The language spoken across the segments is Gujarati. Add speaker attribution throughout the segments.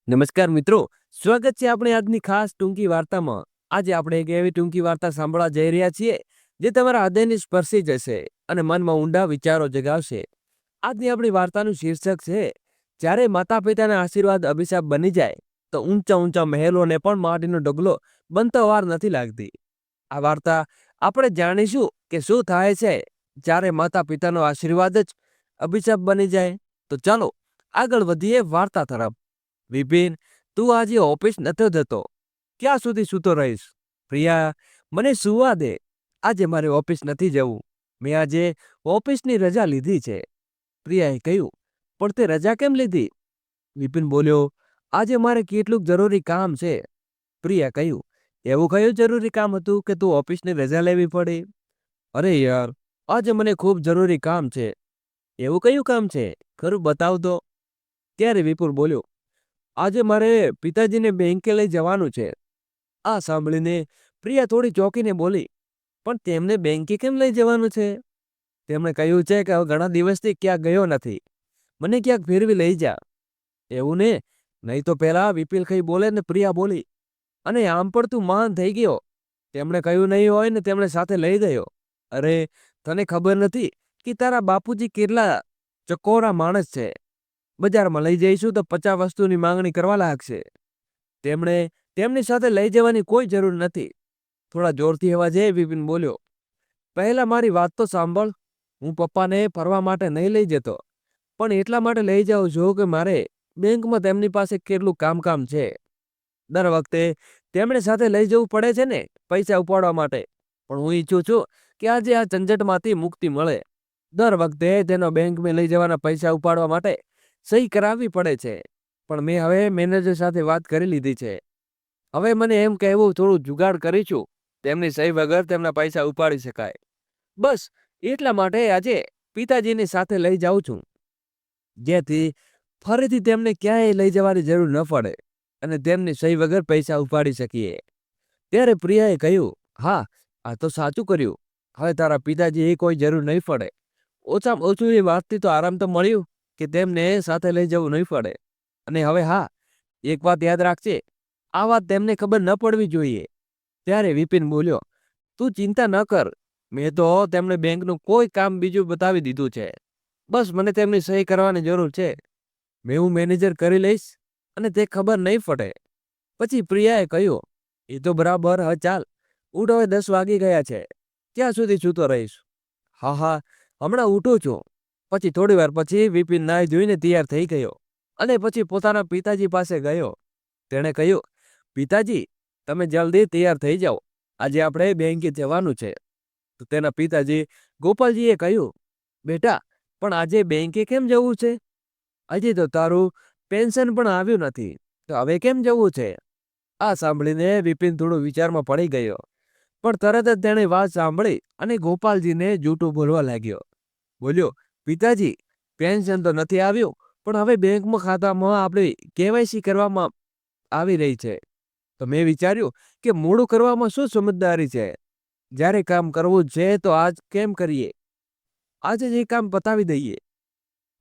Speaker 1: નમસ્કાર મિત્રો, સ્વાગત છે આપણે આજની ખાસ ટૂંકી વાર્તામાં. આજે આપણે એક એવી ટૂંકી વાર્તા સાંભળવા જઈ રહ્યા છીએ જે તમારા હૃદયને સ્પર્શી જશે અને મનમાં ઊંડા વિચારો જગાવશે. આજની આપણી વાર્તાનું શીર્ષક છે, જ્યારે માતા પિતાના આશીર્વાદ અભિશાપ બની જાય તો ઊંચા ઊંચા મહેલોને પણ માટીનો ઢગલો બનતો વાર નથી લાગતી. આ વાર્તા આપણે જાણીશું કે શું થાય છે જ્યારે માતા પિતાનો આશીર્વાદ જ અભિશાપ બની જાય. તો ચાલો આગળ વધીએ વાર્તા તરફ. વિપિન, તું આજે ઓફિસ નતો જતો, ક્યાં સુધી સૂતો રહીશ? પ્રિયા, મને સુવા દે, આજે મારે ઓફિસ નથી જવું, મેં આજે ઓફિસની રજા લીધી છે. પ્રિયાએ કહ્યું, પણ તે રજા કેમ લીધી? વિપિન બોલ્યો, આજે મારે કેટલુંક જરૂરી કામ છે. પ્રિયા કહ્યું, એવું કયું જરૂરી કામ હતું કે તું ઓફિસની રજા લેવી પડી? અરે યાર, આજે મને ખૂબ જરૂરી કામ છે. એવું કયું કામ છે, ખરું બતાવ તો. ત્યારે વિપુલ બોલ્યો, આજે મારે પિતાજીને બેંકે લઈ જવાનું છે. આ સાંભળીને પ્રિયા થોડી ચોંકીને બોલી, પણ તેમને બેંકે કેમ લઈ જવાનું છે? તેમણે કહ્યું છે કે હવે ઘણા દિવસથી ક્યાં ગયો નથી, મને ક્યાંક ફેરવી લઈ જા. એવું ને? નહીં તો પહેલા વિપુલ કઈ બોલે ને પ્રિયા બોલી, અને આમ પણ તું મહાન થઈ ગયો. તેમણે કહ્યું નહીં હોય ને તેમણે સાથે લઈ ગયો. અરે, તને ખબર નથી કે તારા બાપુજી કેટલા ચકોરા માણસ છે. બજારમાં લઈ જઈશું તો 50 વસ્તુની માંગણી કરવા લાગશે. તેમની સાથે લઈ જવાની કોઈ જરૂર નથી. થોડા જોરથી અવાજ એ વિપિન બોલ્યો, પહેલા મારી વાત તો સાંભળ. હું પપ્પાને ફરવા માટે નહીં લઈ જતો, પણ એટલા માટે લઈ જાઉં છું કે મારે બેંકમાં તેમની પાસે કેટલું કામ છે. દર વખતે તેમણે સાથે લઈ જવું પડે છે ને પૈસા ઉપાડવા માટે, પણ હું ઈચ્છું છું કે આજે આ ઝંઝટમાંથી મુક્તિ મળે. દર વખતે તેનો બેંકમાં લઈ જવાના પૈસા ઉપાડવા માટે સહી કરાવવી પડે છે, પણ મેં હવે મેનેજર સાથે વાત કરી લીધી છે. હવે મને એમ કહેવું થોડું જુગાડ કરીશું, તેમની સહી વગર તેમના પૈસા ઉપાડી શકાય. બસ એટલા માટે આજે પિતાજીની સાથે લઈ જાઉં છું, જેથી ફરીથી તેમને ક્યાંય લઈ જવાની જરૂર ન પડે અને તેમની સહી વગર પૈસા ઉપાડી શકીએ. ત્યારે પ્રિયાએ કહ્યું, હા, આ તો સાચું કર્યું. હવે તારા પિતાજી એ કોઈ જરૂર નહીં પડે. ઓછામાં ઓછું એ વાતથી તો આરામ તો મળ્યું કે તેમને સાથે લઈ જવું નહીં પડે. અને હવે હા, એક વાત યાદ રાખજે, આ વાત તેમને ખબર ન પડવી જોઈએ. ત્યારે વિપિન બોલ્યો, તું ચિંતા ન કર, મેં તો તેમને બેંકનું કોઈ કામ બીજું બતાવી દીધું છે. બસ મને તેમની સહી કરવાની જરૂર છે. હું મેનેજર કરી લઈશ અને તે ખબર નહીં પડે. પછી પ્રિયાએ કહ્યું, એ તો બરાબર. હવે ચાલ ઉઠ, હવે 10 વાગી ગયા છે, ત્યાં સુધી સૂતો રહીશ? હા હા, હમણાં ઉઠું છું. પછી થોડી વાર પછી વિપિન નાહી ધોઈને તૈયાર થઈ ગયો અને પછી પોતાના પિતાજી પાસે ગયો. તેણે કહ્યું, પિતાજી, તમે જલ્દી તૈયાર થઈ જાઓ, આજે આપણે બેંકે જવાનું છે. તો તેના પિતાજી ગોપાલજીએ કહ્યું, બેટા, પણ આજે બેંકે કેમ જવું છે? હજી તો તારું પેન્શન પણ આવ્યું નથી, તો હવે કેમ જવું છે? આ સાંભળીને વિપિન થોડો વિચારમાં પડી ગયો, પણ તરત જ તેણે વાત સાંભળી અને ગોપાલજીને જૂઠું બોલવા લાગ્યો. બોલ્યો, પિતાજી, પેન્શન તો નથી આવ્યું, પણ હવે બેંકમાં ખાતામાં આપણે કેવાયસી કરવામાં આવી રહી છે. તો મેં વિચાર્યું કે મોડું કરવામાં શું સમજદારી છે? જ્યારે કામ કરવું છે તો આજ કેમ કરીએ? આજે જ એ કામ પતાવી દઈએ.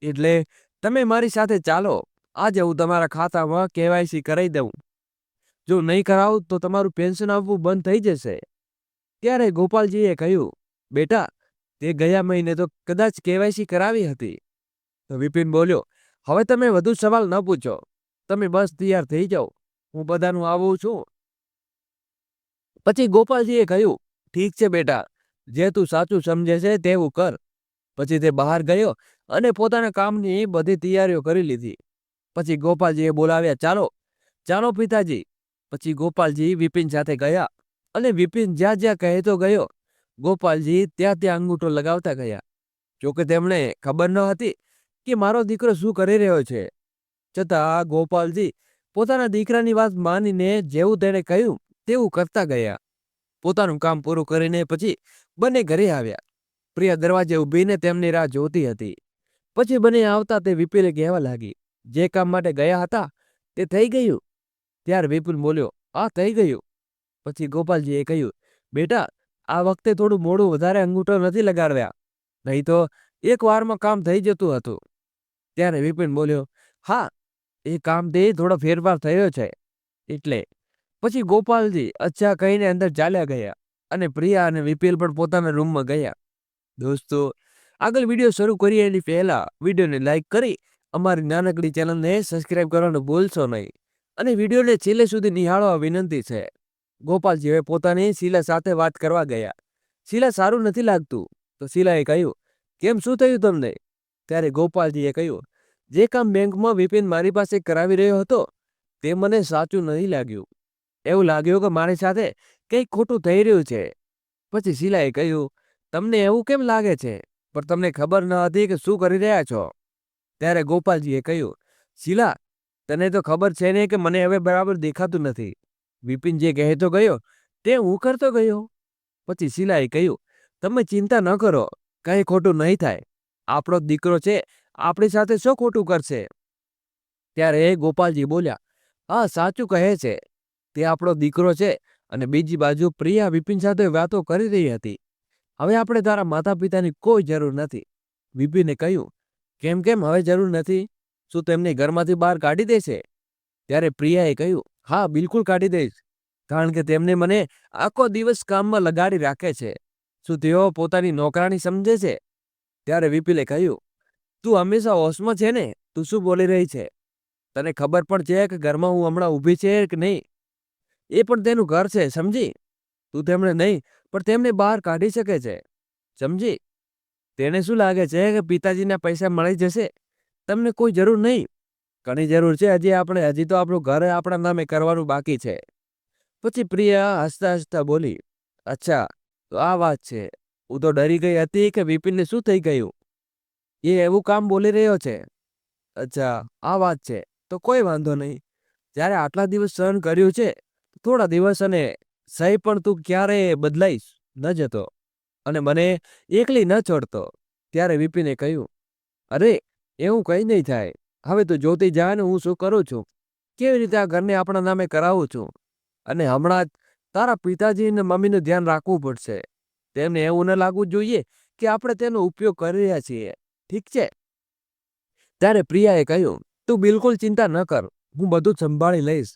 Speaker 1: એટલે તમે મારી સાથે ચાલો, આજે હું તમારા ખાતામાં કેવાયસી કરાવી દઉં. જો નહીં કરાવું તો તમારું પેન્શન આવવું બંધ થઈ જશે. ત્યારે ગોપાલજીએ કહ્યું, બેટા, તે ગયા મહિને તો કદાચ કેવાયસી કરાવી હતી. તો વિપિન બોલ્યો, હવે તમે વધુ સવાલ ન પૂછો, તમે બસ તૈયાર થઈ જાઓ, હું બધાનું આવું છું. પછી ગોપાલજીએ કહ્યું, ઠીક છે બેટા, જે તું સાચું સમજે છે તેવું કર. પછી તે બહાર ગયો અને પોતાના કામની બધી તૈયારીઓ કરી લીધી. પછી ગોપાલજીએ બોલાવ્યા, ચાલો ચાલો પિતાજી. પછી ગોપાલજી વિપિન સાથે ગયા અને વિપિન જ્યાં જ્યાં કહેતો ગયો, ગોપાલજી ત્યાં ત્યાં અંગૂઠો લગાવતા ગયા. જોકે તેમણે ખબર ન હતી કે મારો દીકરો શું કરી રહ્યો છે, છતાં ગોપાલજી પોતાના દીકરાની વાત માનીને જેવું તેણે કહ્યું તેવું કરતા ગયા. પોતાનું કામ પૂરું કરીને પછી બંને ઘરે આવ્યા. પ્રિયા દરવાજે ઊભીને તેમની રાહ જોતી હતી. પછી બંને આવતા તે વિપુલે કહેવા લાગી, જે કામ માટે ગયા હતા તે થઈ ગયું? ત્યારે વિપુલ બોલ્યો, હા, થઈ ગયું. પછી ગોપાલજીએ કહ્યું, બેટા, આ વખતે થોડું મોડું વધારે અંગૂઠો નથી લગાડ્યા, નહીં તો એક વારમાં કામ થઈ જતું હતું. ત્યારે વિપિન બોલ્યો, હા, એ કામથી થોડો ફેરફાર થયો છે એટલે. પછી ગોપાલજી અચ્છા કહીને અંદર ચાલ્યા ગયા અને પ્રિયા અને વિપિન પણ પોતાના રૂમમાં ગયા. દોસ્તો, આગળ વિડીયો શરૂ કરીએ એની પહેલા વિડીયોને લાઈક કરી અમારી નાનકડી ચેનલને સબસ્ક્રાઇબ કરવાનું ભૂલશો નહીં અને વિડીયોને છેલ્લે સુધી નિહાળવા વિનંતી છે. ગોપાલજી હવે પોતાની શીલા સાથે વાત કરવા ગયા. શીલા, સારું નથી લાગતું. તો શીલાએ કહ્યું, કેમ, શું થયું તમને? ત્યારે ગોપાલજીએ કહ્યું, જે કામ બેંકમાં વિપિન મારી પાસે કરાવી રહ્યો હતો તે મને સાચું નહીં લાગ્યું. એવું લાગ્યું કે મારી સાથે કંઈક ખોટું થઈ રહ્યું છે. પછી શીલાએ કહ્યું, તમને એવું કેમ લાગે છે? પણ તમને ખબર ન હતી કે શું કરી રહ્યા છો? ત્યારે ગોપાલજીએ કહ્યું, શીલા, તને તો ખબર છે ને કે મને હવે બરાબર દેખાતું નથી. વિપિન જે કહેતો ગયો તે હું કરતો ગયો. પછી શીલાએ કહ્યું, તમે ચિંતા ન કરો, કંઈ ખોટું નહીં થાય. આપણો દીકરો છે, આપણી સાથે શું ખોટું કરશે? ત્યારે ગોપાલજી બોલ્યા, હા, સાચું કહે છે, તે આપણો દીકરો છે. અને બીજી બાજુ પ્રિયા વિપિન સાથે વાતો કરી રહી હતી. હવે આપણે તારા માતા પિતાની કોઈ જરૂર નથી. વિપિને કહ્યું, કેમ કેમ હવે જરૂર નથી? શું તેમને ઘરમાંથી બહાર કાઢી દેશે? ત્યારે પ્રિયાએ કહ્યું, હા, બિલકુલ કાઢી દઈશ, કારણ કે તેમને મને આખો દિવસ કામમાં લગાડી રાખે છે. શું તેઓ પોતાની નોકરાણી સમજે છે? ત્યારે વિપિલે કહ્યું, તું હંમેશા હોશમાં છે ને? તું શું બોલી રહી છે? તને ખબર પણ છે કે ઘરમાં હું હમણાં ઊભી છે કે નહીં? એ પણ તેનું ઘર છે, સમજી? તું તેમને નહીં પણ તેમને બહાર કાઢી શકે છે, સમજી? તેને શું લાગે છે કે પિતાજીના પૈસા મળી જશે? તમને કોઈ જરૂર નહીં. ઘણી જરૂર છે. હજી તો આપણું ઘર આપણા નામે કરવાનું બાકી છે. પછી પ્રિયા હસતા હસતા બોલી, અચ્છા, તો આ વાત છે. હું તો ડરી ગઈ હતી કે વિપિનને શું થઈ ગયું. એ એવું કામ બોલી રહ્યો છે. અચ્છા, આ વાત છે. તો કોઈ વાંધો નહીં. જ્યારે આટલા દિવસ સહન કર્યું છે, થોડા દિવસ અને સહી પણ તું ક્યારે બદલાઈશ ન જતો અને મને એકલી ન છોડતો. ત્યારે વિપિને કહ્યું, અરે, એવું કંઈ નહીં થાય. હવે તું જોતી જા ને હું શું કરું છું, કેવી રીતે આ ઘરને આપણા નામે કરાવું છું. અને હમણાં જ તારા પિતાજી અને મમ્મીનું ધ્યાન રાખવું પડશે. તેમને એવું ન લાગવું જોઈએ કે આપણે તેનો ઉપયોગ કરી રહ્યા છીએ, ઠીક છે? ત્યારે પ્રિયાએ કહ્યું, તું બિલકુલ ચિંતા ન કર, હું બધું સંભાળી લઈશ.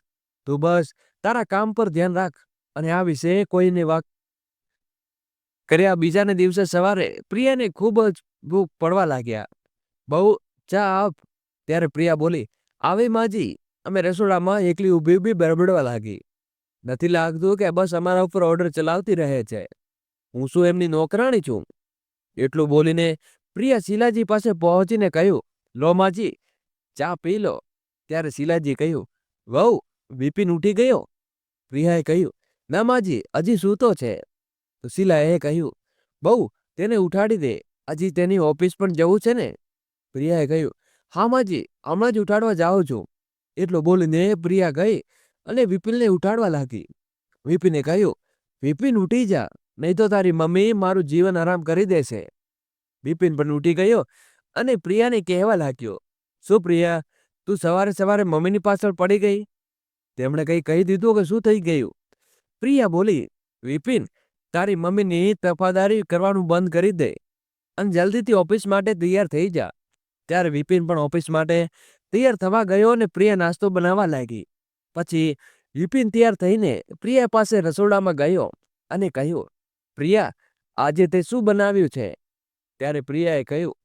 Speaker 1: તું બસ તારા કામ પર ધ્યાન રાખ. અને આ વિશે કોઈને વાત કર્યા બીજાને દિવસે સવારે પ્રિયાને ખૂબ જ ભૂખ પડવા લાગ્યા. બહુ ચા આપ. ત્યારે પ્રિયા બોલી, આવે માજી. અમે રસોડામાં એકલી ઊભી બરબડવા લાગી. નથી લાગતું કે બસ અમારા ઉપર ઓર્ડર ચલાવતી રહે છે. હું શું એમની નોકરાણી છું? એટલું બોલીને પ્રિયા શીલાજી પાસે પહોંચીને કહ્યું, લો માજી, ચા પી લો. ત્યારે શીલાજી કહ્યું, વહુ, વિપિન ઉઠી ગયો? પ્રિયાએ કહ્યું, ના માજી, હજી સૂતો છે. તો શીલાએ કહ્યું, બહુ, તેને ઉઠાડી દે, હજી તેની ઓફિસ પણ જવું છે ને? પ્રિયાએ કહ્યું, હા માજી, હમણાં જ ઉઠાડવા જાઉં છું. એટલું બોલીને પ્રિયા ગઈ અને વિપિનને ઉઠાડવા લાગી. વિપિને કહ્યું, વિપિન, ઉઠી જા, નહીં તો તારી મમ્મી મારું જીવન આરામ કરી દેશે. વિપિન પણ ઉઠી ગયો અને પ્રિયાને કહેવા લાગ્યો, શું પ્રિયા, તું સવારે સવારે મમ્મીની પાછળ પડી ગઈ? તેમણે કંઈ કહી દીધું કે શું થઈ ગયું? પ્રિયા બોલી, વિપિન, તારી મમ્મીની તફાદારી કરવાનું બંધ કરી દે અને જલ્દીથી ઓફિસ માટે તૈયાર થઈ જા. ત્યારે વિપિન પણ ઓફિસ માટે તૈયાર થવા ગયો અને પ્રિયા નાસ્તો બનાવવા લાગી. પછી વિપિન તૈયાર થઈને પ્રિયા પાસે રસોડામાં ગયો અને કહ્યું, પ્રિયા, આજે તે શું બનાવ્યું છે? ત્યારે પ્રિયાએ કહ્યું,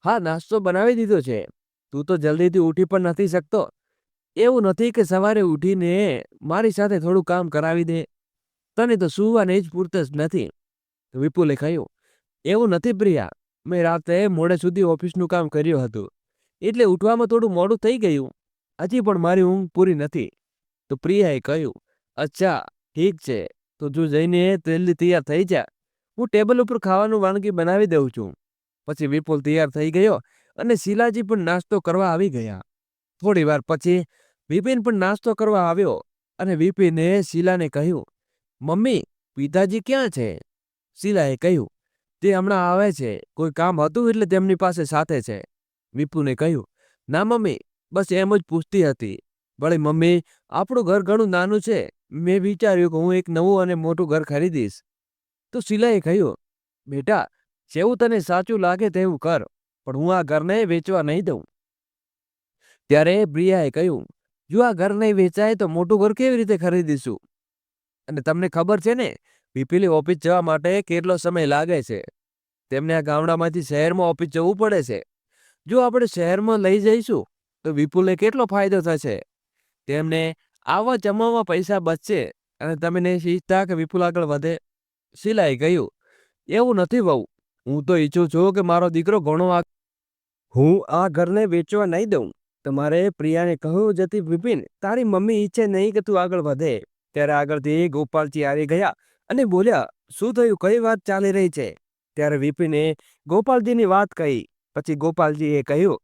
Speaker 1: હા, નાસ્તો બનાવી દીધો છે. તું તો જલ્દીથી ઉઠી પણ નથી શકતો. એવું નથી કે સવારે ઉઠીને મારી સાથે થોડું કામ કરાવી દે. તને તો સુવાને જ પૂરત જ નથી. વિપુલે કહ્યું, એવું નથી પ્રિયા, મેં રાતે મોડે સુધી ઓફિસનું કામ કર્યું હતું, એટલે ઉઠવામાં થોડું મોડું થઈ ગયું. હજી પણ મારી ઊંઘ પૂરી નથી. તો પ્રિયાએ કહ્યું, અચ્છા, ઠીક છે, તો તું જઈને જલ્દી તૈયાર થઈ જા. હું ટેબલ ઉપર ખાવાનું વાનગી બનાવી દઉં છું. પછી વિપુલ તૈયાર થઈ ગયો અને શીલાજી પણ નાસ્તો કરવા આવી ગયા. થોડી વાર પછી વિપિન પણ નાસ્તો કરવા આવ્યો અને વિપિને શીલાને કહ્યું, મમ્મી, પિતાજી ક્યાં છે? શીલાએ કહ્યું, તે હમણાં આવે છે, કોઈ કામ હતું એટલે તેમની પાસે સાથે છે. વિપુને કહ્યું, ના મમ્મી, બસ એમ જ પૂછતી હતી. વળી મમ્મી, આપણું ઘર ઘણું નાનું છે, મેં વિચાર્યું કે હું એક નવું અને મોટું ઘર ખરીદીશ. તો શીલાએ કહ્યું, બેટા, જેવું તને સાચું લાગે તેવું કર, પણ હું આ ઘરને વેચવા નહીં દઉં. ત્યારે પ્રિયાએ કહ્યું, જો આ ઘર નહીં વેચાય તો મોટું ઘર કેવી રીતે ખરીદીશું? અને તમને ખબર છે ને, વિપુલે ઓફિસ જવા માટે કેટલો સમય લાગે છે. તેમને આ ગામડામાંથી શહેરમાં ઓફિસ જવું પડે છે. જો આપણે શહેરમાં લઈ જઈશું તો વિપુલને કેટલો ફાયદો થશે. તેમને આવવા જમવામાં પૈસા બચશે અને તમે નહીં ઈચ્છતા કે વિપુલ આગળ વધે. શીલાએ કહ્યું, એવું નથી વહુ. હું તો ઈચ્છું છું કે મારો દીકરો ઘણો હું આ ઘરને વેચવા નહીં દઉં. તમારે પ્રિયાને કહ્યું જતી, વિપિન તારી મમ્મી ઈચ્છે નહીં કે તું આગળ વધે. ત્યારે આગળથી ગોપાલજી આવી ગયા અને બોલ્યા, શું થયું? કઈ વાત ચાલી રહી છે? ત્યારે વિપિને ગોપાલજીની વાત કહી. પછી ગોપાલજીએ કહ્યું,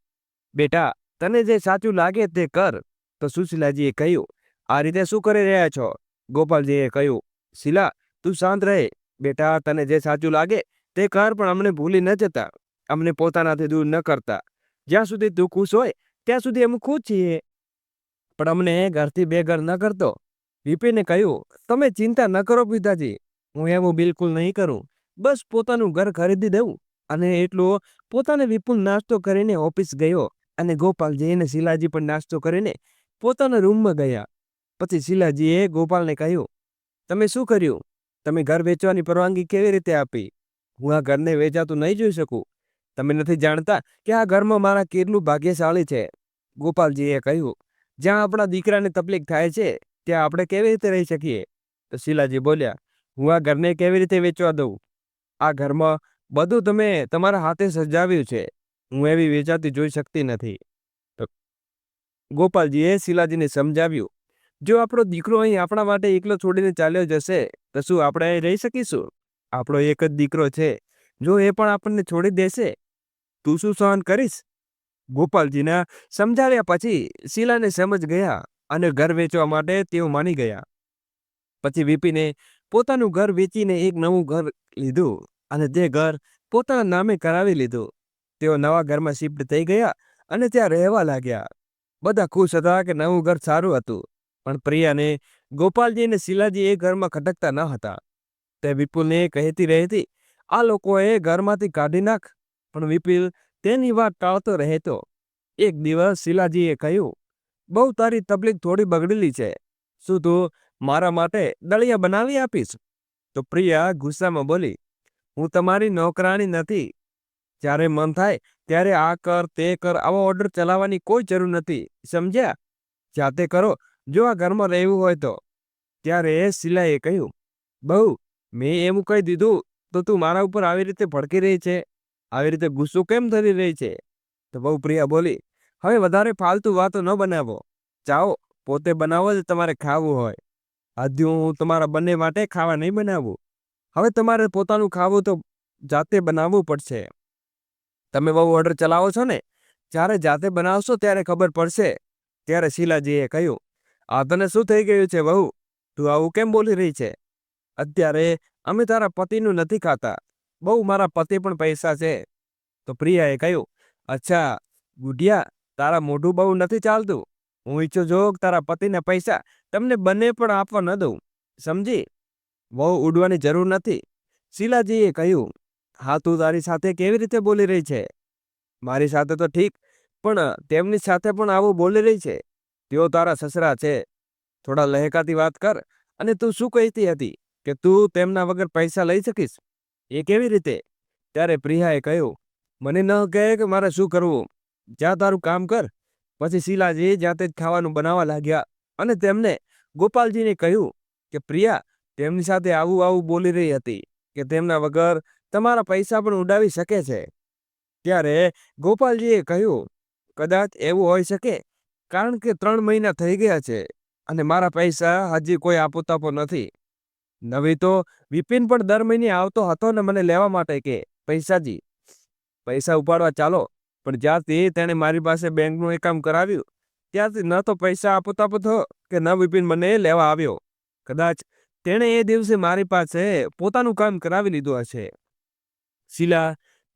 Speaker 1: બેટા તને જે સાચું લાગે તે કર. તો સુશીલાજીએ કહ્યું, આ રીતે શું કરી રહ્યા છો? ગોપાલજીએ કહ્યું, શીલા તું શાંત રહે. બેટા તને જે સાચું લાગે તે કર, પણ અમને ભૂલી ન જતા, અમને પોતાનાથી દૂર ન કરતા. જ્યાં સુધી તું ખુશ હોય ત્યાં સુધી અમે ખુશ છીએ, પણ અમને ઘરથી બેઘર ન કરતો. વિપિને કહ્યું, તમે ચિંતા ન કરો પિતાજી, હું એવું બિલકુલ નહીં કરું. બસ પોતાનું ઘર ખરીદી દઉં. અને એટલું પોતાને વિપુલ નાસ્તો કરીને ઓફિસ ગયો અને ગોપાલજી અને શીલાજી પણ નાસ્તો કરીને પોતાના રૂમમાં ગયા. પછી શીલાજીએ ગોપાલને કહ્યું, તમે શું કર્યું? તમે ઘર વેચવાની પરવાનગી કેવી રીતે આપી? હું આ ઘરને વેચાતું નહીં જોઈ શકું. તમે નથી જાણતા કે આ ઘરમાં મારા કેટલું ભાગ્યશાળી છે. ગોપાલજીએ કહ્યું, જ્યાં આપણા દીકરાને તકલીફ થાય છે ત્યાં આપણે કેવી રીતે રહી શકીએ? તો શીલાજી બોલ્યા, હું આ ઘરને કેવી રીતે વેચવા દઉં? આ ઘરમાં બધું તમે તમારા હાથે સજાવ્યું છે. હું એવી વેચાતી જોઈ શકતી નથી. તો ગોપાલજીએ શીલાજીને સમજાવ્યું, જો આપણો દીકરો અહીં આપણા માટે એકલો છોડીને ચાલ્યો જશે તો શું આપણે અહીં રહી શકીશું? આપણો એક જ દીકરો છે. જો એ પણ આપણને છોડી દેશે તું શું સહન કરીશ? ગોપાલજીના સમજાવ્યા પછી શીલાને સમજ ગયા અને ઘર વેચવા માટે તેઓ માની ગયા. પછી વિપિને પોતાનું ઘર વેચીને એક નવું ઘર લીધું અને તે ઘર પોતાના નામે કરાવી લીધું. તેઓ નવા ઘરમાં શિફ્ટ થઈ ગયા અને ત્યાં રહેવા લાગ્યા. બધા ખુશ હતા કે નવું ઘર સારું હતું, પણ પ્રિયાને ગોપાલજી અને શીલાજી એ ઘરમાં ખટકતા ન હતા. તે વિપુલને કહેતી રહેતી, આ લોકોએ ઘરમાંથી કાઢી નાખ, પણ વિપુલ તેની વાત ટાળતો રહેતો. એક દિવસ શીલાજીએ કહ્યું, બહુ તારી તકલીફ થોડી બગડેલી છે. શું તું મારા માટે દળિયા બનાવી આપીશ? તો પ્રિયા ગુસ્સામાં બોલી, હું તમારી નોકરાણી નથી. જ્યારે મન થાય ત્યારે આ કર તે કર આવો ઓર્ડર ચલાવવાની કોઈ જરૂર નથી, સમજ્યા? જાતે કરો જો આ ઘરમાં રહેવું હોય તો. ત્યારે શીલાએ કહ્યું, બહુ મેં એમ કહી દીધું તો તું મારા ઉપર આવી રીતે ભડકી રહી છે, આવી રીતે ગુસ્સો કેમ થઈ રહી છે? તો બહુ પ્રિયા બોલી, હવે વધારે ફાલતુ વાતો ન બનાવો. ચાઓ પોતે બનાવો જ તમારે ખાવું હોય. આજે હું તમારા બંને માટે ખાવા નહીં બનાવું. હવે તમારે પોતાનું ખાવું તો જાતે બનાવવું પડશે. તમે બહુ ઓર્ડર ચલાવો છો ને, જ્યારે જાતે બનાવશો ત્યારે ખબર પડશે. ત્યારે શીલાજીએ કહ્યું, આ તને શું થઈ ગયું છે વહુ? તું આવું કેમ બોલી રહી છે? અત્યારે અમે તારા પતિનું નથી ખાતા. બહુ મારા પતિ પણ પૈસા છે. તો પ્રિયાએ કહ્યું, અચ્છા ગુડિયા, તારા મોઢું બહુ નથી ચાલતું. હું ઈચ્છું છું કે તારા પતિના પૈસા તમને બંને પણ આપવા ન દઉં, સમજી? બહુ ઉડવાની જરૂર નથી. શીલાજીએ કહ્યું, હા તું તારી સાથે કેવી રીતે બોલી રહી છે? મારી સાથે તો ઠીક, પણ તેમની સાથે પણ આવું બોલી રહી છે. તેઓ તારા સસરા છે. થોડા લહેકાતી વાત કર. અને તું શું કહેતી હતી કે તું તેમના વગર પૈસા લઈ શકીશ? એ કેવી રીતે? ત્યારે પ્રિયાએ કહ્યું, મને ન કહે કે મારે શું કરવું, જા તારું કામ કર. પછી શીલાજી જાતે જ ખાવાનું બનાવવા લાગ્યા અને તેમને ગોપાલજીને કહ્યું કે પ્રિયા તેમની સાથે આવું આવું બોલી રહી હતી કે તેમના વગર તમારા પૈસા પણ ઉડાવી શકે છે. ત્યારે ગોપાલજીએ કહ્યું, કદાચ એવું હોઈ શકે, કારણ કે 3 મહિના થઈ ગયા છે અને મારા પૈસા હજી કોઈ આપો નથી. નવી તો વિપિન પણ દર મહિને આવતો હતો ને મને લેવા માટે કે પૈસાજી પૈસા ઉપાડવા ચાલો, પણ જ્યારથી તેણે મારી પાસે બેંકનું એક કામ કરાવ્યું ત્યારથી ન તો પૈસા આપતો કે ન વિપિન મને લેવા આવ્યો. કદાચ તેણે એ દિવસે મારી પાસે પોતાનું કામ કરાવી લીધું હશે. શીલા,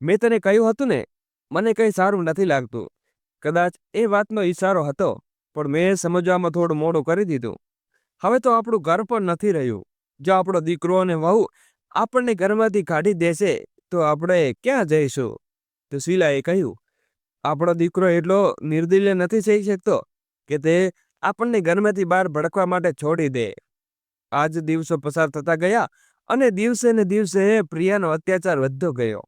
Speaker 1: મેં તને કહ્યું હતું ને, મને કંઈ સારું નથી લાગતું. કદાચ એ વાતનો ઈશારો હતો, પણ મેં સમજવામાં થોડું મોડું કરી દીધું. હવે તો આપણું ઘર પણ નથી રહ્યું. જો આપણો દીકરો અને વહુ આપણને ઘરમાંથી કાઢી દેશે તો આપણે ક્યાં જઈશું? તો શીલાએ કહ્યું, આપણો દીકરો એટલો નિર્દય નથી થઈ શકતો કે તે આપણને ઘરમાંથી બહાર ભડકવા માટે છોડી દે. આજ દિવસો પસાર થતા ગયા અને દિવસે ને દિવસે પ્રિયાનો અત્યાચાર વધતો ગયો.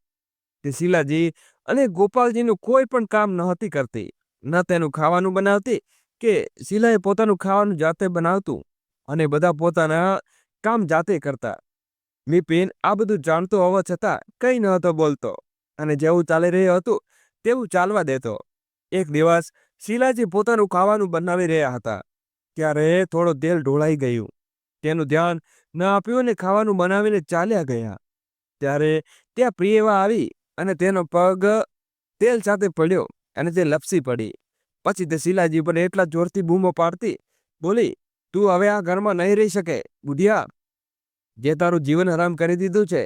Speaker 1: તે શીલાજી અને ગોપાલજીનું કોઈ પણ કામ નહોતી કરતી, ન તેનું ખાવાનું બનાવતી કે શીલાએ પોતાનું ખાવાનું જાતે બનાવતું અને બધા પોતાના કામ જાતે કરતા. વિપિન આ બધું જાણતો હોવા છતાં કંઈ નહોતો બોલતો અને જેવું ચાલી રહ્યું હતું તેવું ચાલવા દેતો. એક દિવસ શીલાજી પોતાનું ખાવાનું બનાવી રહ્યા હતા ત્યારે થોડો તેલ ઢોળાઈ ગયું. તેનું ધ્યાન ન આપ્યું અને ખાવાનું બનાવીને ચાલ્યા ગયા. ત્યારે ત્યાં પ્રિયવા આવી અને તેનો પગ તેલ સાથે પડ્યો અને તે લપસી પડી. પછી તે શીલાજી પર એટલા જોરથી બૂમો પાડતી બોલી, તું હવે આ ઘરમાં નહીં રહી શકે બુઢિયા. જે તારું જીવન હરામ કરી દીધું છે,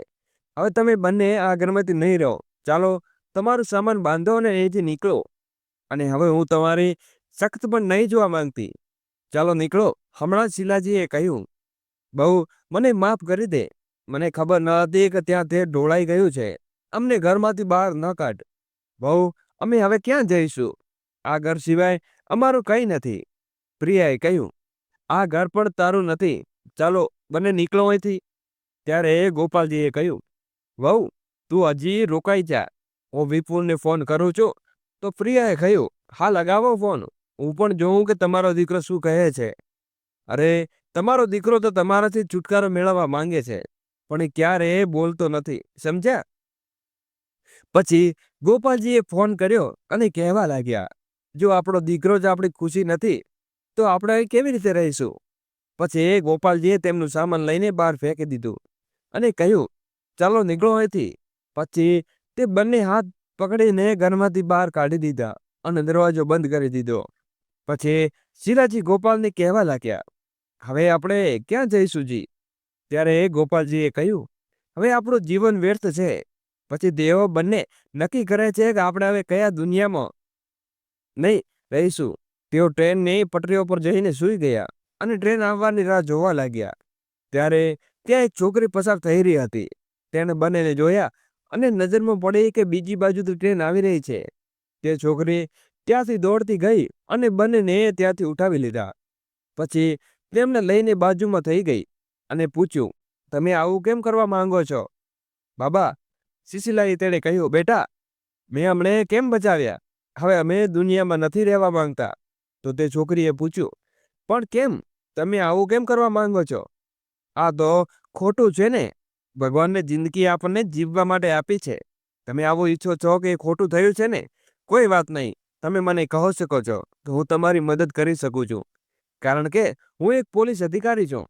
Speaker 1: હવે તમે બંને આ ઘરમાંથી નહીં રહો. ચાલો તમારું સામાન બાંધો અને અહીંથી નીકળો. અને હવે હું તમારી સખ્ત પણ નહીં જોવા માંગતી. ચાલો નીકળો. હમણાં જ શીલાજીએ કહ્યું, બહુ મને માફ કરી દે. મને ખબર ન હતી કે ત્યાં તે ઢોળાઈ ગયું છે. અમને ઘરમાંથી બહાર ન કાઢ. બહુ અમે હવે ક્યાં જઈશું? આ ઘર સિવાય અમારું કંઈ નથી. પ્રિયાએ કહ્યું, આ ઘર પણ તારું નથી. ચાલો બંને નીકળો અહીંથી. ત્યારે ગોપાલજીએ કહ્યું, વહુ તું હજી રોકાઈ જા, હું વિપુલને ફોન કરું છું. તો પ્રિયાએ કહ્યું, હા લગાવો ફોન, હું પણ જોઉં કે તમારો દીકરો શું કહે છે. અરે તમારો દીકરો તો તમારાથી છુટકારો મેળવવા માંગે છે, પણ એ ક્યારેય બોલતો નથી, સમજ્યા? પછી ગોપાલજીએ ફોન કર્યો અને કહેવા લાગ્યા, જો આપણો દીકરો જ આપણી ખુશી નથી તો આપણે કેવી રીતે રહીશું? પછી ગોપાલજીએ તેમનું સામાન લઈને બહાર ફેંકી દીધું અને કહ્યું, ચાલો નીકળો અહીંથી. પછી તે બંને હાથ પકડીને ઘરમાંથી બહાર કાઢી દીધા અને દરવાજો બંધ કરી દીધો. પછી શીલાજી ગોપાલને કહેવા લાગ્યા, હવે આપણે ક્યાં જઈશું જી? ત્યારે ગોપાલજીએ કહ્યું, હવે આપણું જીવન વ્યર્થ છે. પછી તેઓ બંને નક્કી કરે છે કે આપણે હવે કયા દુનિયામાં નહીં રહીશું. તેઓ ટ્રેનની પટરીઓ પર જઈને સૂઈ ગયા અને ટ્રેન આવવાની રાહ જોવા લાગ્યા. ત્યારે ત્યાં એક છોકરી પસાર થઈ રહી હતી. તેણે બંનેને જોયા અને નજરમાં પડી કે બીજી બાજુથી ટ્રેન આવી રહી છે. તે છોકરી ત્યાંથી દોડતી ગઈ અને બંનેને ત્યાંથી ઉઠાવી લીધા. પછી તેમને લઈને બાજુમાં થઈ ગઈ અને પૂછ્યું, તમે આવું કેમ કરવા માંગો છો? બાબા, સુશીલાએ તેણે કહ્યું, બેટા મેં અમને કેમ બચાવ્યા? હવે અમે દુનિયામાં નથી રહેવા માંગતા. તો તે છોકરીએ પૂછ્યું, પણ કેમ? તમે આવું કેમ કરવા માંગો છો? આ તો ખોટું છે ને. ભગવાનને જિંદગી આપણને જીવવા માટે આપી છે. તમે આવું ઈચ્છો છો કે ખોટું થયું છે ને? કોઈ વાત નહીં, તમે મને કહી શકો છો તો હું તમારી મદદ કરી શકું છું, કારણ કે હું એક પોલીસ અધિકારી છું.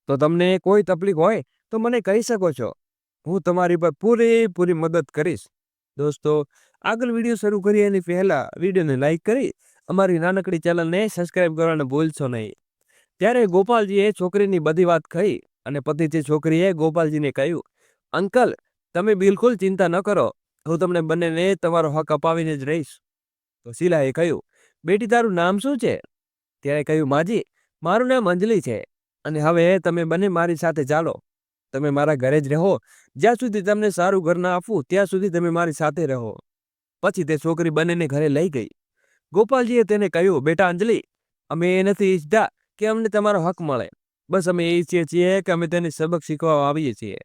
Speaker 1: તો તમને કોઈ તકલીફ હોય તો મને કહી શકો છો. હું તમારી પર પૂરેપૂરી મદદ કરીશ. દોસ્તો, આગળ વિડીયો શરૂ કરીએ એની પહેલાં વિડીયોને લાઈક કરી અમારી નાનકડી ચેનલને સબસ્ક્રાઈબ કરવાનું ભૂલશો નહીં. ત્યારે ગોપાલજીએ છોકરીની બધી વાત કહી અને પતિથી છોકરીએ ગોપાલજીને કહ્યું, અંકલ તમે બિલકુલ ચિંતા ન કરો, હું તમને બંનેને તમારો હક અપાવીને જ રહીશ. તો શીલાએ કહ્યું, બેટી તારું નામ શું છે? ત્યારે કહ્યું, માજી મારું નામ અંજલિ છે અને હવે તમે બંને મારી સાથે ચાલો. તમે મારા ઘરે જ રહો. જ્યાં સુધી તમને સારું ઘર ના આપવું ત્યાં સુધી તમે મારી સાથે રહો. પછી તે છોકરી બંનેને ઘરે લઈ ગઈ. ગોપાલજીએ તેને કહ્યું, બેટા અંજલિ, અમે એ નથી ઈચ્છતા કે અમને તમારો હક મળે. બસ અમે એ ઈચ્છીએ છીએ કે અમે તેને સબક શીખવા આવીએ છીએ,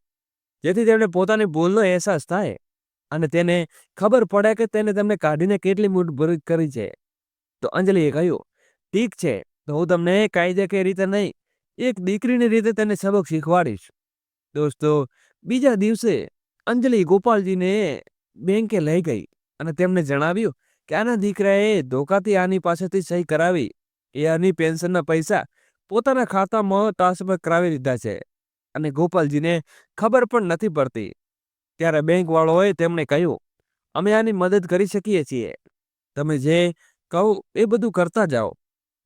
Speaker 1: જેથી તેમને પોતાની ભૂલનો અહેસાસ થાય અને તેને ખબર પડે કે તેને તમને કાઢીને કેટલી મૂઠભૂત કરી છે. તો અંજલિએ કહ્યું, ઠીક છે, તો હું તમને કાયદેકીય રીતે નહીં, એક દીકરીની રીતે તેને સબક શીખવાડીશ. દોસ્તો, બીજા દિવસે અંજલિ ગોપાલજીને બેંકે લઈ ગઈ અને તેમને જણાવ્યું કે આના દીકરાએ ધોકાથી આની પાસેથી સહી કરાવી. એ આની પેન્શનના પૈસા પોતાના ખાતામાં ટ્રાન્સફર કરાવી દીધા છે અને ગોપાલજીને ખબર પણ નથી પડતી. ત્યારે બેંકવાળાએ તેમને કહ્યું, અમે આની મદદ કરી શકીએ છીએ. તમે જે કહો એ બધું કરતા જાઓ,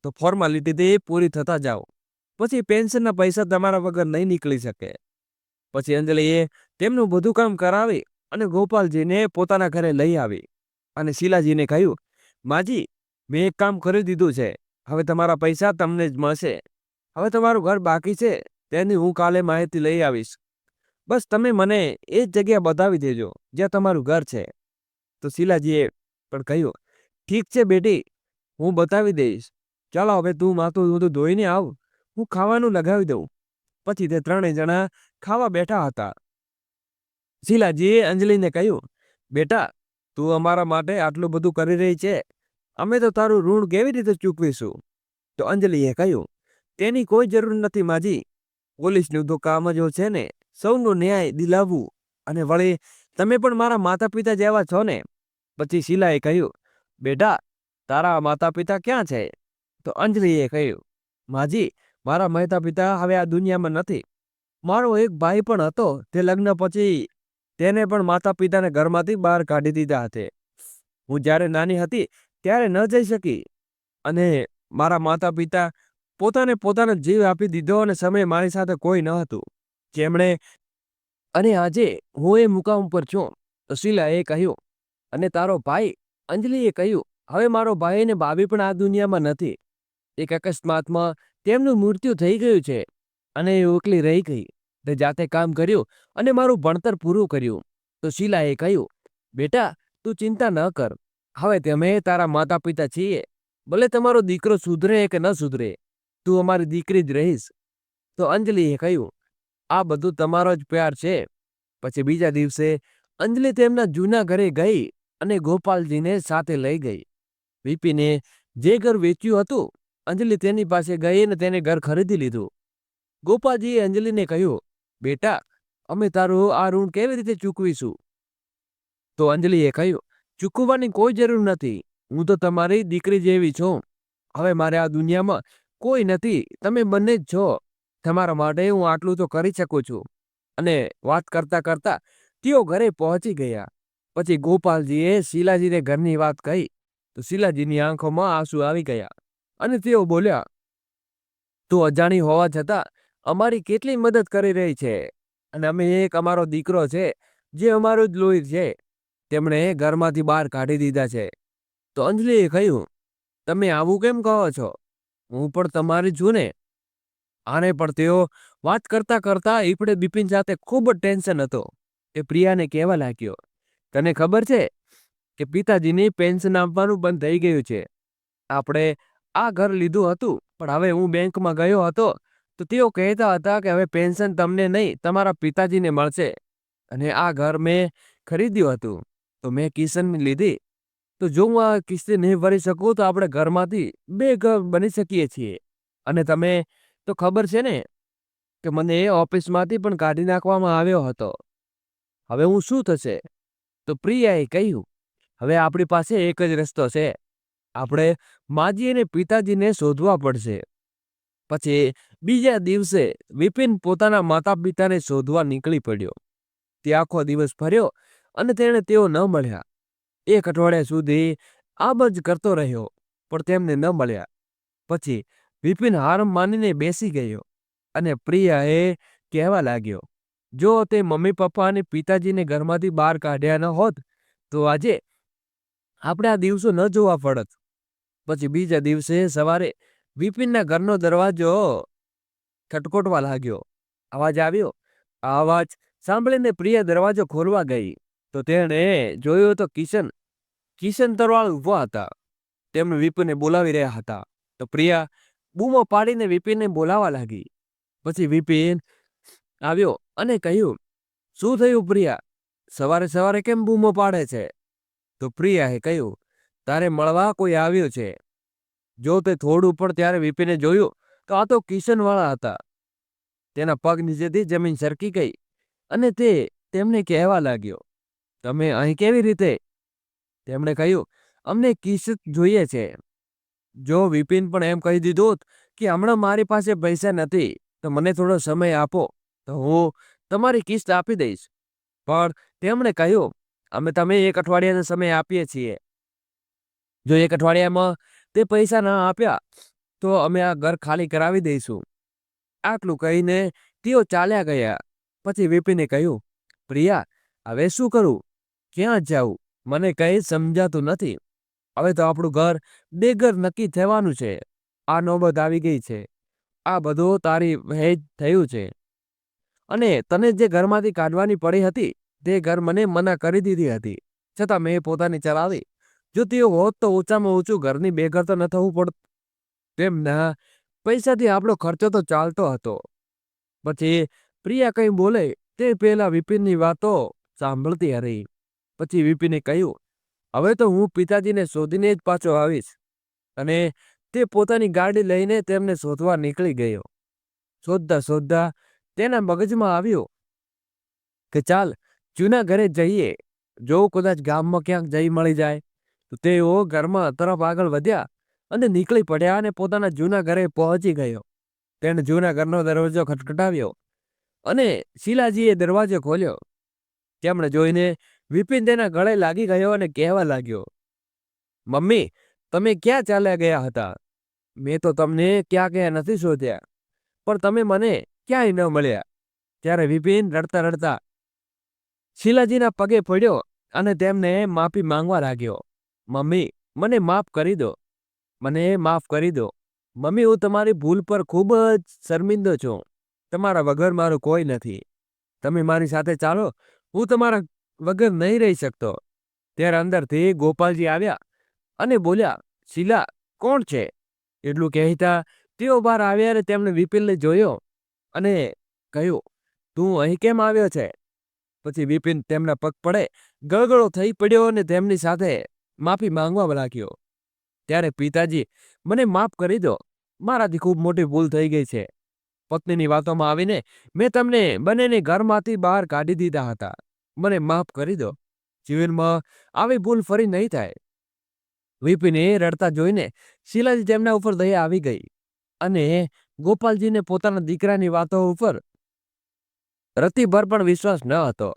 Speaker 1: તો ફોર્માલિટી પૂરી થતા જાઓ. પછી પેન્શનના પૈસા તમારા વગર નહીં નીકળી શકે. પછી અંજલિએ તેમનું બધું કામ કરાવી અને ગોપાલજીને પોતાના ઘરે લઈ આવી અને શીલાજીને કહ્યું, માજી મેં એક કામ કરી દીધું છે, હવે તમારા પૈસા તમને જ મળશે. હવે તમારું ઘર બાકી છે તેની હું કાલે માહિતી લઈ આવીશ. બસ તમે મને એ જ જગ્યા બતાવી દેજો જ્યાં તમારું ઘર છે. તો શીલાજીએ પણ કહ્યું, ઠીક છે બેટી, હું બતાવી દઈશ. ચાલો હવે તું માથું બધું ધોઈને આવ, હું ખાવાનું લગાવી દઉં. પછી તે ત્રણેય જણા ખાવા બેઠા હતા. શીલાજીએ અંજલિને કહ્યું, બેટા, તું અમારા માટે આટલું બધું કરી રહી છે, અમે તો તારું ઋણ કેવી રીતે ચૂકવીશું? તો અંજલિએ કહ્યું, તેની કોઈ જરૂર નથી માજી. પોલીસનું તો કામ જ છે ને સૌનો ન્યાય દિલાવવું, અને વળી તમે પણ મારા માતા પિતા જેવા છો ને. પછી શીલાએ કહ્યું, બેટા, તારા માતા પિતા ક્યાં છે? તો અંજલિએ કહ્યું, માજી, મારા માતા પિતા હવે આ દુનિયામાં નથી. મારો એક ભાઈ પણ હતો, તે લગ્ન પછી તેને પણ માતા પિતાને ઘરમાંથી બહાર કાઢી દીધા હતા. હું જ્યારે નાની હતી ત્યારે ન જઈ શકી, અને મારા માતા પિતા પોતાનો જીવ આપી દીધો, અને સમય મારી સાથે કોઈ ન હતું જેમણે, અને આજે હું એ મુકામ ઉપર છું. તો શીલાએ કહ્યું, અને તારો ભાઈ? અંજલિએ કહ્યું, હવે મારો ભાઈ અને ભાભી પણ આ દુનિયામાં નથી. એક અકસ્માતમાં તેમનું મૃત્યુ થઈ ગયું છે, અને એ એકલી રહી ગઈ. તે જાતે કામ કર્યું અને મારું ભણતર પૂરું કર્યું. તો શીલાએ કહ્યું, બેટા, તું ચિંતા ન કર, હવે તમે તારા માતા પિતા છીએ. ભલે તમારો દીકરો સુધરે કે ન સુધરે, તું અમારી દીકરી જ રહીશ. તો અંજલિએ કહ્યું, આ બધું તમારો જ પ્યાર છે. પછી બીજા દિવસે અંજલિ તેમના જૂના ઘરે ગઈ અને ગોપાલજીને સાથે લઈ ગઈ. વિપિને જે ઘર વેચ્યું હતું, અંજલિ તેની પાસે ગઈ અને તેને ઘર ખરીદી લીધું. ગોપાલજીએ અંજલિને કહ્યું, બેટા, અમે તારું આ ઋણ કેવી રીતે ચૂકવીશું? તો અંજલિએ કહ્યું, ચૂકવવાની કોઈ જરૂર નથી, હું તો તમારી દીકરી જેવી છું. હવે મારે આ દુનિયામાં કોઈ નથી, તમે બંને જ છો. તમારા માટે હું આટલું તો કરી શકું છું. અને વાત કરતા કરતા તેઓ ઘરે પહોંચી ગયા. પછી ગોપાલજીએ શીલાજીને ઘરની વાત કહી. તો શીલાજીની આંખોમાં આંસુ આવી ગયા, અને તેઓ બોલ્યા, તું અજાણી હોવા છતાં અમારી કેટલી મદદ કરી રહી છે, અને અમે એક અમારો દીકરો છે જે અમારું જ લોહી છે, તેમણે ઘરમાંથી બહાર કાઢી દીધા છે. તો અંજલિએ કહ્યું, તમે આવું કેમ કહો છો? હું પણ તમારી છું ને. આને પણ તેઓ વાત કરતા કરતા ઈપડે બિપિન સાથે ખૂબ જ ટેન્શન હતો. એ પ્રિયાને કહેવા લાગ્યો, તને ખબર છે કે પિતાજીની પેન્શન આપવાનું બંધ થઈ ગયું છે. આપણે આ ઘર લીધું હતું, પણ હવે હું બેંકમાં ગયો હતો તો તેઓ કહેતા હતા કે હવે પેન્શન તમને નહીં, તમારા પિતાજીને મળશે. અને આ ઘર મેં ખરીદ્યું હતું, તો મેં કિશનને લીધી. તો જો હું આ કિસ્તી નહીં ભરી શકું તો આપણે ઘરમાંથી બે ઘર બની શકીએ છીએ. અને તમે તો ખબર છે ને કે મને ઓફિસમાંથી પણ કાઢી નાખવામાં આવ્યો હતો. હવે હું શું થશે? તો પ્રિયાએ કહ્યું, હવે આપણી પાસે એક જ રસ્તો છે, આપણે માજી અને પિતાજીને શોધવા પડશે. પછી બીજા દિવસે વિપિન પોતાના માતા પિતાને શોધવા નીકળી પડ્યો. તે આખો દિવસ ફર્યો અને તેઓ ન મળ્યા. એક અઠવાડિયા સુધી આમ જ કરતો રહ્યો, પણ તેમને ન મળ્યા. પછી વિપિન હાર માનીને બેસી ગયો, અને પ્રિયાએ કહેવા લાગ્યો, જો તે મમ્મી પપ્પા અને પિતાજીને ઘરમાંથી બહાર કાઢ્યા ન હોત તો આજે આપણે આ દિવસો ન જોવા પડત. પછી બીજા દિવસે સવારે વિપિનના ઘરનો દરવાજો ખટખોટવા લાગ્યો. અવાજ આવ્યો. આ અવાજ સાંભળીને પ્રિયા દરવાજો ખોલવા ગઈ, તો તેણે જોયું તો કિશન તરવાળ ઊભા હતા. તેમને વિપિનને બોલાવી રહ્યા હતા. તો પ્રિયા બૂમો પાડીને વિપિનને બોલાવા લાગી. પછી વિપિન આવ્યો અને કહ્યું, શું થયું પ્રિયા? સવારે સવારે કેમ બૂમો પાડે છે? તો પ્રિયાએ કહ્યું, તારે મળવા કોઈ આવ્યો છે. જો તે થોડું પણ ત્યારે વિપિને જોયું તો આ તો કિશનવાળા હતા. તેના પગ નીચેથી જમીન સરકી ગઈ, અને તે તેમને કહેવા લાગ્યો, તમે અહીં કેવી રીતે? તેમણે કહ્યું, અમને કિશન જોઈએ છે. જો વિપિન પણ એમ કહી દીધું કે હમણાં મારી પાસે પૈસા નથી, તો મને થોડો સમય આપો, તો હું તમારી કિસ્ત આપી દઈશ. પણ તેમણે કહ્યું, તમે એક અઠવાડિયાનો સમય આપીએ છીએ. જો એક અઠવાડિયામાં તે પૈસા ના આપ્યા તો અમે આ ઘર ખાલી કરાવી દઈશું. આટલું કહીને તેઓ ચાલ્યા ગયા. પછી વિપિને કહ્યું, પ્રિયા, હવે શું કરું? ક્યાં જાઉં? મને કંઈ સમજાતું નથી. હવે તો આપણું ઘર બેઘર નક્કી થવાનું છે. આ નોબત આવી ગઈ છે. આ બધું તારી વહેજ થયું છે. અને તને જે ઘરમાંથી કાઢવાની પડી હતી તે ઘર મને મના કરી દીધી હતી, છતાં મેં પોતાની ચલાવી. જો તેઓ હોત તો ઓછામાં ઓછું ઘરની બેઘર તો ન થવું પડત. તેમના પૈસાથી આપણો ખર્ચો તો ચાલતો હતો. પછી પ્રિયા કંઈ બોલે તે પહેલા વિપિનની વાતો સાંભળતી રહી. પછી વિપિને કહ્યું, હવે તો હું પિતાજીને શોધીને જ પાછો આવીશ. અને તે પોતાની ગાડી લઈને તેમને શોધવા નીકળી ગયો. શોધતા શોધતા તેના મગજમાં આવ્યું કે ચાલ જૂના ઘરે જઈએ. જો કદાચ ગામમાં ક્યાંક જઈ મળી જાય તો તેઓ ઘરમાં તરફ આગળ વધ્યા અને નીકળી પડ્યા અને પોતાના જૂના ઘરે પહોંચી ગયો. તેણે જૂના ઘરનો દરવાજો ખટખટાવ્યો અને શીલાજીએ દરવાજો ખોલ્યો. તેમણે જોઈને વિપિન તેના ગળે લાગી ગયો અને કહેવા લાગ્યો, મમ્મી, તમે ક્યાં ચાલ્યા ગયા હતા? મેં તો તમને ક્યાં ક્યાં નથી શોધ્યા, પણ તમે મને ક્યાંય ન મળ્યા. ત્યારે વિપિન રડતા રડતા શીલાજીના પગે પડ્યો અને તેમને માફી માંગવા લાગ્યો. મમ્મી, મને માફ કરી દો, મને માફ કરી દો. મમ્મી, હું તમારી ભૂલ પર ખૂબ જ શર્મિંદો છું. તમારા વગર મારું કોઈ નથી. તમે મારી સાથે ચાલો, હું તમારા વગર નહીં રહી શકતો. ત્યારે અંદરથી ગોપાલજી આવ્યા અને બોલ્યા, શીલા, કોણ છે? એટલું કહેતા તેઓ બહાર આવ્યા અને તેમણે વિપિનને જોયો અને કહ્યું, તું અહીં કેમ આવ્યો છે? પછી વિપિન તેમના પગ પડે ગળગળો થઈ પડ્યો અને તેમની સાથે માફી માંગવા લાગ્યો. ત્યારે પિતાજી, મને માફ કરી દો, મારાથી ખૂબ મોટી ભૂલ થઈ ગઈ છે. પત્નીની વાતોમાં આવીને મેં તમને બંનેને ઘરમાંથી બહાર કાઢી દીધા હતા. મને માફ કરી દો. જીવનમાં આવી ભૂલ ફરી નહીં થાય. વિપિને રડતા જોઈને શીલાજી તેમના ઉપર દયા આવી ગઈ અને ગોપાલજીને પોતાના દીકરાની વાતો ઉપર રતિભર પણ વિશ્વાસ ન હતો.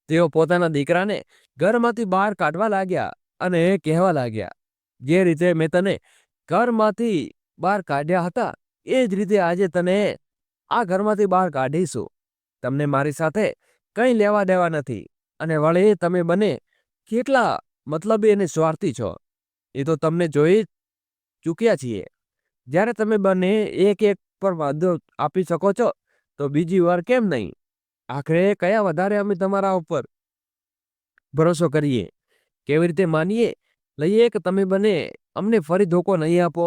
Speaker 1: તેઓ પોતાના દીકરાને ઘરમાંથી બહાર કાઢવા લાગ્યા અને કહેવા લાગ્યા, જે રીતે મેં તને ઘરમાંથી બહાર કાઢ્યા હતા એ જ રીતે આજે તને આ ઘરમાંથી બહાર કાઢીશું. તમને મારી સાથે કંઈ લેવા દેવા નથી. અને વળી તમે બંને કેટલા મતલબી અને સ્વાર્થી છો એ તો તમને જોઈ ચૂક્યા છીએ. જ્યારે તમે બંને એક એક પર વાંધો આપી શકો છો તો બીજી વાર કેમ નહીં? આખરે કયા વધારે અમે તમારા ઉપર ભરોસો કરીએ? કેવી રીતે માનીએ લઈએ કે તમે બંને અમને ફરી ધોકો નહીં આપો?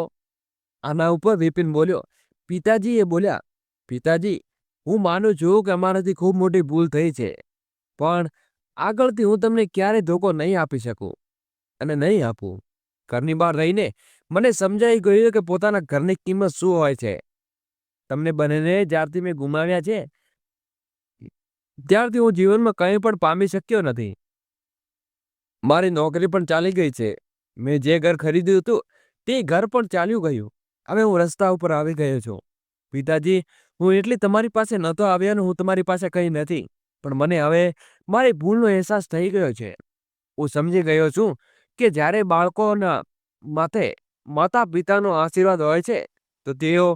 Speaker 1: આના ઉપર વિપિન બોલ્યો. પિતાજી એ બોલ્યા, પિતાજી, હું માનું છું કે અમારાથી ખૂબ મોટી ભૂલ થઈ છે, પણ આગળથી હું તમને ક્યારેય ધોકો નહીં આપી શકું અને નહીં આપું. ઘરની બહાર રહીને મને સમજાઈ ગયું કે પોતાના ઘરની કિંમત શું હોય છે. તમને બંનેને જ્યારથી મેં ગુમાવ્યા છે ત્યારથી હું જીવનમાં કંઈ પણ પામી શક્યો નથી. મારી નોકરી પણ ચાલી ગઈ છે. મેં જે ઘર ખરીદ્યું હતું તે ઘર પણ ચાલ્યું ગયું. હવે હું રસ્તા ઉપર આવી ગયો છું. પિતાજી, હું એટલી તમારી પાસે નહોતો આવ્યો અને હું તમારી પાસે કંઈ નથી, પણ મને હવે મારી ભૂલનો અહેસાસ થઈ ગયો છે. હું સમજી ગયો છું કે જ્યારે બાળકોના માથે માતા પિતાનો આશીર્વાદ હોય છે તો તેઓ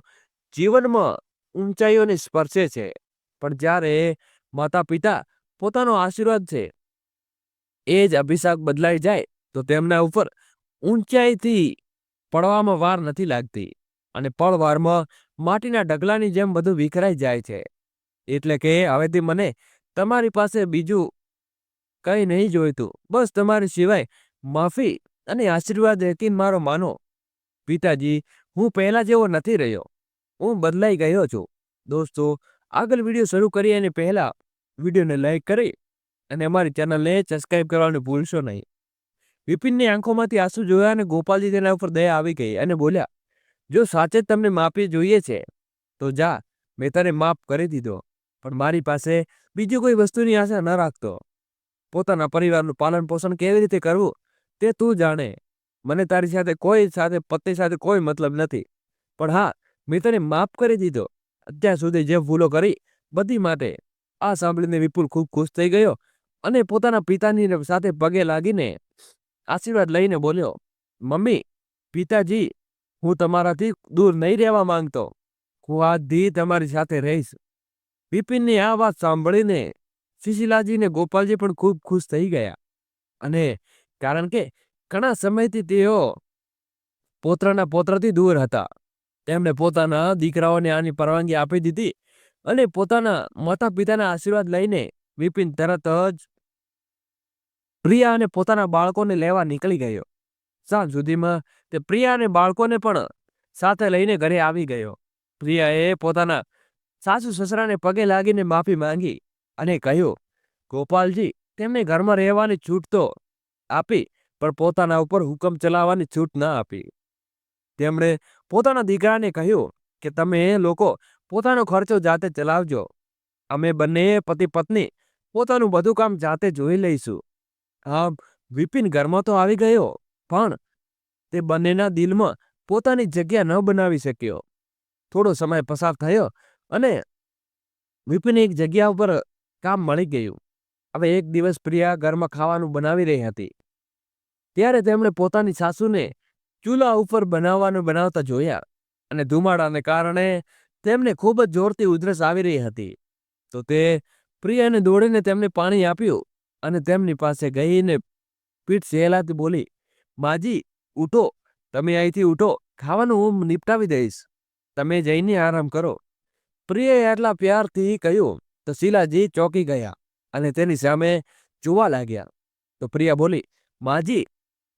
Speaker 1: જીવનમાં ઊંચાઈઓને સ્પર્શે છે, પણ જ્યારે માતા પિતા પોતાનો આશીર્વાદ છે એ જ અભિશાપ બદલાઈ જાય તો તેમના ઉપર ઊંચાઈથી પડવામાં વાર નથી લાગતી અને પળવારમાં માટીના ઢગલાની જેમ બધું વિખરાઈ જાય છે. એટલે કે હવેથી મને તમારી પાસે બીજું કંઈ નહીં જોઈતું, બસ તમારી સિવાય માફી અને આશીર્વાદ યકીન મારો માનો. પિતાજી, હું પહેલા જેવો નથી રહ્યો, હું બદલાઈ ગયો છું. દોસ્તો, આગળ વિડીયો શરૂ કરીએ અને પહેલા વિડીયોને લાઈક કરી અને અમારી ચેનલને સબસ્ક્રાઈબ કરવાનું ભૂલશો નહીં. વિપિનની આંખોમાંથી આંસુ જોયા અને ગોપાલજી તેના ઉપર દયા આવી ગઈ અને બોલ્યા, જો સાચે જ તમને માફી જોઈએ છે તો જા, મેં તને માફ કરી દીધો, પણ મારી પાસે બીજી કોઈ વસ્તુની આશા ન રાખતો. પોતાના પરિવારનું પાલન પોષણ કેવી રીતે કરવું તે તું જાણે. મને તારી સાથે પત્ની સાથે કોઈ મતલબ નથી, પણ હા, મેં તને માફ કરી દીધો અત્યાર સુધી જે ભૂલો કરી બધી માટે. આ સાંભળીને વિપુલ ખૂબ ખુશ થઈ ગયો અને પોતાના પિતાની સાથે પગે લાગીને આશીર્વાદ લઈને બોલ્યો, મમ્મી, પિતાજી, હું તમારાથી દૂર નહીં રહેવા માંગતો. હું આજથી તમારી સાથે રહીશ. વિપિનની આ વાત સાંભળીને શીલાજી ને ગોપાલજી પણ ખૂબ ખુશ થઈ ગયા, અને કારણ કે ઘણા સમયથી તેઓ પૌત્રથી દૂર હતા. તેમણે પોતાના દીકરાઓને આની પરવાનગી આપી દીધી અને પોતાના માતા પિતાના આશીર્વાદ લઈને વિપિન તરત જ પ્રિયા અને પોતાના બાળકોને લેવા નીકળી ગયો. સાંજ સુધીમાં તે પ્રિયા અને બાળકોને પણ સાથે લઈને ઘરે આવી ગયો. પ્રિયાએ પોતાના સાસુ સસરાને પગે લાગીને માફી માંગી અને કહ્યું, ગોપાલજી તેમને ઘરમાં રહેવાની છૂટ તો આપી, પણ પોતાના ઉપર હુકમ ચલાવવાની છૂટ ના આપી. તેમણે પોતાના દીકરાને કહ્યું કે તમે લોકો પોતાનો ખર્ચો જાતે ચલાવજો. અમે બંને પતિ પત્ની પોતાનું બધું કામ જાતે જોઈ લઈશું. આમ વિપિન ઘરમાં તો આવી ગયો, પણ તે બંનેના દિલમાં પોતાની જગ્યા ન બનાવી શક્યો. થોડો સમય પસાર થયો અને વિપિને એક જગ્યા ઉપર કામ મળી ગયું. હવે એક દિવસ પ્રિયા ઘરમાં ખાવાનું બનાવી રહી હતી. ત્યારે તેમણે પોતાની સાસુને ચૂલા ઉપર બનાવતા જોયા અને ધુમાડાને કારણે તેમને ખૂબ જ જોરથી ઉધરસ આવી રહી હતી. તો તે પ્રિયાને દોડીને તેમને પાણી આપ્યું અને તેમની પાસે ગઈને પીઠ સહેલાથી બોલી, માજી ઉઠો, તમે અહીંથી ઉઠો, ખાવાનું હું નિપટાવી દઈશ, તમે જઈને આરામ કરો. પ્રિયાએ આટલા પ્યારથી કહ્યું તો શીલાજી ચોંકી ગયા અને તેની સામે જોવા લાગ્યા. તો પ્રિયા બોલી, માજી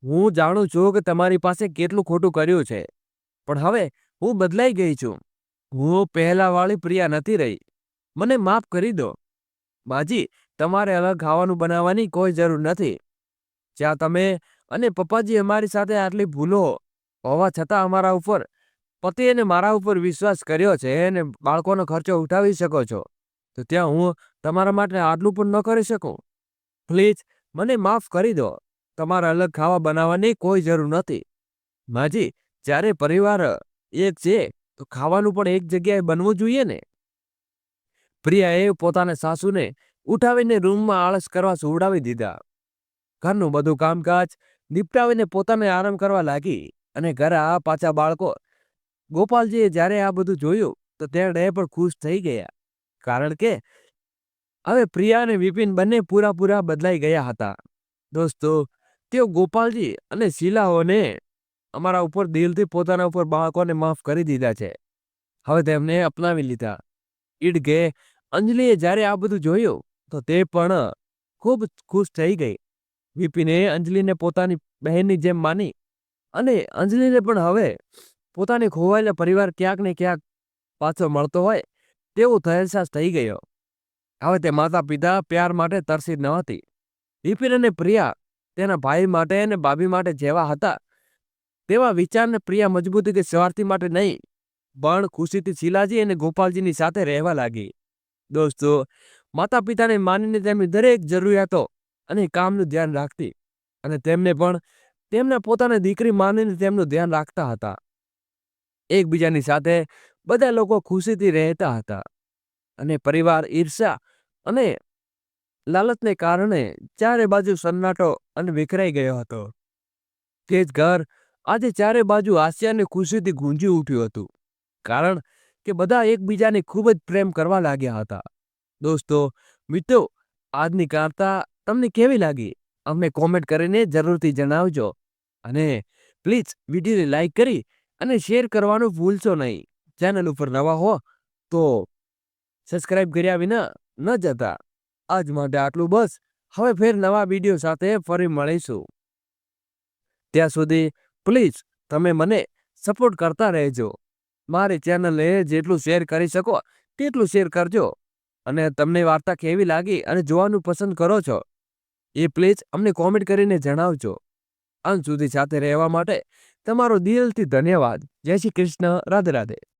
Speaker 1: હું જાણું છું કે તમારી પાસે કેટલું ખોટું કર્યું છે, પણ હવે હું બદલાઈ ગઈ છું. હું પહેલાવાળી પ્રિયા નથી રહી. મને માફ કરી દો. માજી તમારે અલગ ખાવાનું બનાવવાની કોઈ જરૂર નથી. જ્યાં તમે અને પપ્પાજી અમારી સાથે આટલી ભૂલો હોવા છતાં અમારા ઉપર પતિ અને મારા ઉપર વિશ્વાસ કર્યો છે અને બાળકોનો ખર્ચો ઉઠાવી શકો છો, તો ત્યાં હું તમારા માટે આટલું પણ ન કરી શકું. પ્લીઝ મને માફ કરી દો. તમારે અલગ ખાવા બનાવવાની કોઈ જરૂર નથી. માજી જ્યારે પરિવાર એક છે તો ખાવાનું પણ એક જગ્યાએ બનવું જોઈએ ને. પ્રિયાએ પોતાના સાસુને ઉઠાવીને રૂમમાં આળસ કરવા સુવડાવી દીધા. ઘરનું બધું કામકાજ નિપટાવીને પોતાને આરામ કરવા લાગી અને ઘરે પાછા બાળકો. ગોપાલજીએ જ્યારે આ બધું જોયું તો તેણે પણ ખુશ થઈ ગયા, કારણ કે હવે પ્રિયા અને વિપિન બંને પૂરા બદલાઈ ગયા હતા. દોસ્તો, તેઓ ગોપાલજી અને શીલાઓને અમારા ઉપર દિલથી પોતાના ઉપર બાળકોને માફ કરી દીધા છે. હવે તેમને અપનાવી લીધા. ઈડગે અંજલિએ જ્યારે આ બધું જોયું તો તે પણ ખૂબ ખુશ થઈ ગઈ. વિપિને અંજલિને પોતાની બહેનની જેમ માની અને અંજલિને પણ હવે પોતાને ખોવાયેલા પરિવાર ક્યાંક ને ક્યાંક પાછો મળતો હોય તેવો અહેસાસ થઈ ગયો. હવે તે માતા પિતા પ્યાર માટે તરસી ન હતી. વિપિન અને પ્રિયા તેના ભાઈ માટે અને ભાભી માટે જેવા હતા તેવા વિચારને પ્રિયા મજબૂતી કે સ્વાર્થી માટે નહીં, પણ ખુશીથી શીલાજી અને ગોપાલજીની સાથે રહેવા લાગી. દોસ્તો, માતા પિતાને માનીને તેમની દરેક જરૂરિયાતો અને કામનું ધ્યાન રાખતી અને તેમને પણ તેમના પોતાની દીકરી માનીને તેમનું ધ્યાન રાખતા હતા. એકબીજાની સાથે બધા લોકો ખુશીથી રહેતા હતા અને પરિવાર ઈર્ષ્યા અને લાલચને કારણે ચારે બાજુ સન્નાટો અને વિખરાઈ ગયો હતો. તે જ ઘર આજે ચારે બાજુ હાસ્ય અને ખુશીથી ગુંજી ઉઠ્યું હતું, કારણ કે બધા એકબીજાને ખૂબ જ પ્રેમ કરવા લાગ્યા હતા. દોસ્તો, મિત્રો, આજની વાર્તા તમને કેવી લાગી અમને કોમેન્ટ કરીને જરૂરથી જણાવજો અને પ્લીઝ વિડીયોને લાઈક કરી અને શેર કરવાનું ભૂલશો નહીં. ચેનલ ઉપર નવા હો તો સબસ્ક્રાઇબ કર્યા વિના ન જતા. આજ માટે આટલું બસ. હવે ફેર નવા વિડીયો સાથે ફરી મળીશું. ત્યાં સુધી પ્લીઝ તમે મને સપોર્ટ કરતા રહેજો. મારી ચેનલને જેટલું શેર કરી શકો તેટલું શેર કરજો અને તમને વાર્તા કેવી લાગી અને જોવાનું પસંદ કરો છો એ પ્લીઝ અમને કોમેન્ટ કરીને જણાવજો. અંત સુધી સાથે રહેવા માટે તમારો દિલથી ધન્યવાદ. જય શ્રી કૃષ્ણ. રાધે રાધે.